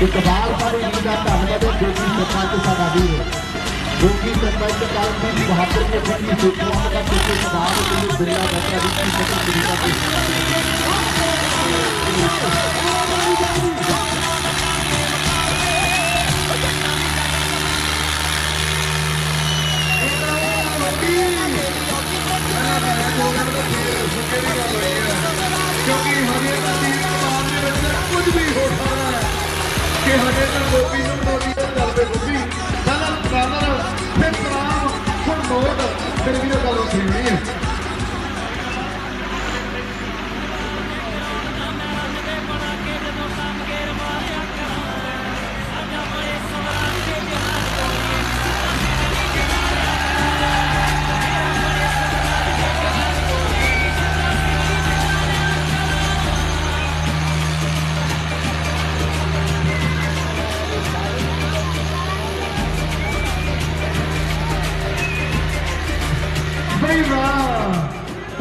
इकबाल पर इनका धन्यवाद है जो कि सरपंच साडा वीर जो कि सरपंच कालजीत बहादुर के अपनी सूचनाओं का किसी प्रभाव के लिए बिरला बैठा की सकल तरीका क्योंकि हजे का टीम कमान के बच्चे कुछ भी हो सकता है कि हजे का गोपी मोदी गल पे गोपी गल ब्रदर फिर सलाम फिर नोट फिर भी गल उठी नहीं है बड़ी वाह